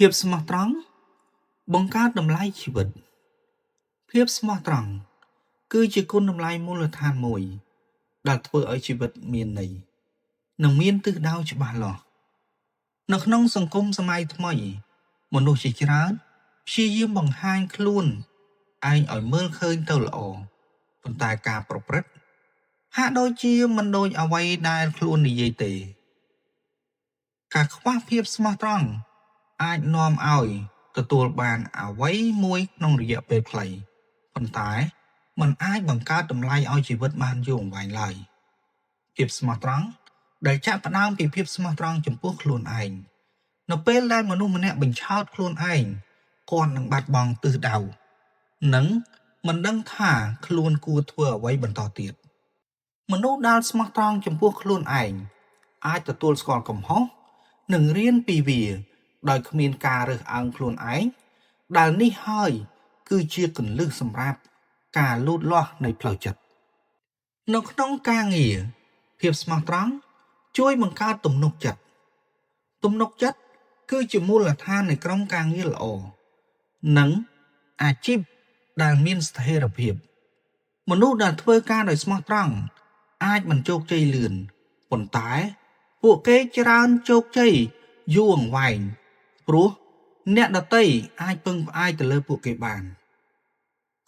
ភាពស្មោះត្រង់បង្កើតតម្លៃជីវិតភាពស្មោះត្រង់គឺជាគុណតម្លៃមូលដ្ឋានមួយដែលធ្វើឲ្យជីវិតមានន័យនិងមានទិសដៅច្បាស់លាស់នៅក្នុងសង្គមសម័យថ្មីមនុស្សជាច្រើនព្យាយាមបង្ហាញខ្លួនឯងឲ្យមើលឃើញទៅល្អប៉ុន្តែការប្រព្រឹត្តហាក់ដូចជាមិនដូចអ្វីដែលខ្លួននិយាយទេការខ្វះភាពស្មោះត្រង់អាចនាំឲ្យទទួលបានអ្វីមួយក្នុងរយៈពេលខ្លីប៉ុន្តែมันអាចបង្កើតតម្លៃឲ្យជីវិតបានយូរអង្វែងឡើយភាពស្មោះត្រង់ដែលចាក់ផ្ដើមពីភាពស្មោះត្រង់ចំពោះខ្លួនឯងនៅពេលដែលមនុស្សម្នាក់បញ្ឆោតខ្លួនឯងគាត់នឹងបាត់បង់ទិសដៅនិងមិនដឹងថាខ្លួនគួរធ្វើអ្វីបន្តទៀតមនុស្សដែលស្មោះត្រង់ចំពោះខ្លួនឯងអាចទទួលស្គាល់កំហុសនិងរៀនពីវាដោយគ្មានការរើសអើងខ្លួនឯងដែលនេះហើយគឺជាគន្លឹះសម្រាប់ការលូតលាស់នៃផ្លូវចិត្តនៅក្នុងការងារភាពស្មោះត្រង់ជួយបង្កើតទំនុកចិត្តគឺជាមូលដ្ឋាននៃក្រុមការងារល្អនិងអាជីពដែលមានស្ថិរភាពមនុស្សដែលធ្វើការដោយស្មោះត្រង់អាចមិនជោគជ័យលឿនប៉ុន្តែពួកគេច្រើនជោគជ័យយូរអង្វែងព្រោះអ្នកដទៃអាចពឹងផ្អែកទៅលើពួកគេបាន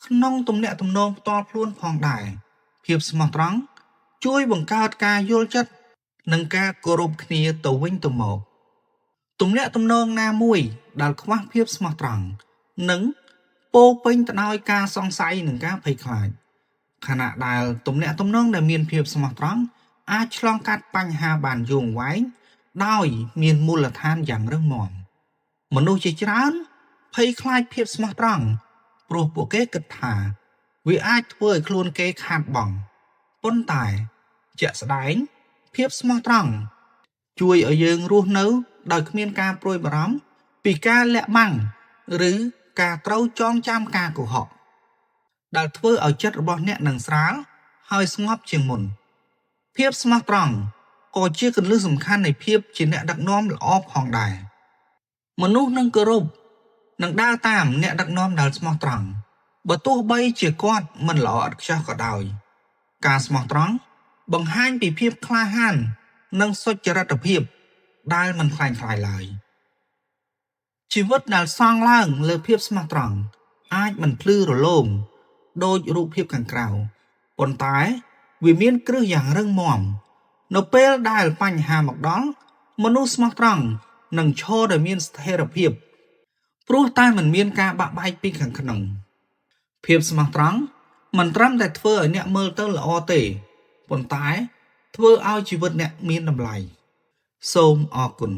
ក្នុងទំនាក់ទំនងផ្ទាល់ខ្លួនផងដែរភាពស្មោះត្រង់ជួយបង្កើតការយល់ចិត្តនិងការគោរពគ្នាទៅវិញទៅមកទំនាក់ទំនងណាមួយដែលខ្វះភាពស្មោះត្រង់នឹងពោរពេញទៅដោយការសង្ស័យនិងការភ័យខ្លាចខណៈដែលទំនាក់ទំនងដែលមានភាពស្មោះត្រង់អាចឆ្លងកាត់បញ្ហាបានយូរអង្វែងដោយមានមូលដ្ឋានយ៉ាងរឹងមាំមនុស្សជាច្រើនភ័យខ្លាចភាពស្មោះត្រង់ព្រោះពួកគេគិតថាវាអាចធ្វើឲ្យខ្លួនគេខាតបង់ប៉ុន្តែជាក់ស្ដែងភាពស្មោះត្រង់ជួយឲ្យយើងរស់នៅដោយគ្មានការព្រួយបារម្ភពីការលាក់បាំងឬការត្រូវចងចាំការកុហកដែលធ្វើឲ្យចិត្តរបស់អ្នកនឹងស្រាលហើយស្ងប់ជាងមុនភាពស្មោះត្រង់ក៏ជាគន្លឹះសំខាន់នៃភាពជាអ្នកដឹកនាំល្អផងដែរមនុស្សនឹងគោរពនិងដើរតាមអ្នកដឹកនាំដែលស្មោះត្រង់បើទោះបីជាគាត់មិនល្អឥតខ្ចោះក៏ដោយការស្មោះត្រង់បង្ហាញពីភាពក្លាហាននិងសុចរិតភាពដែលមិនខ្លាំងខ្លាយឡើយជីវិតដែលសង់ឡើងលើភាពស្មោះត្រង់អាចមិនភ្លឺរលោងដោយរូបភាពខាងក្រៅប៉ុន្តែវាមានគ្រឹះយ៉ាងរឹងមាំនៅពេលដែលបញ្ហាមកដល់មនុស្សស្មោះត្រង់នឹងឈរដោយមានស្ថិរភាពព្រោះតែមិនមានការបាក់បែកពីខាងក្នុងភាពស្មោះត្រង់មិនត្រឹមតែធ្វើឲ្យអ្នកមើលទៅល្អទេប៉ុន្តែធ្វើឲ្យជីវិតអ្នកមានតម្លៃសូមអរគុណ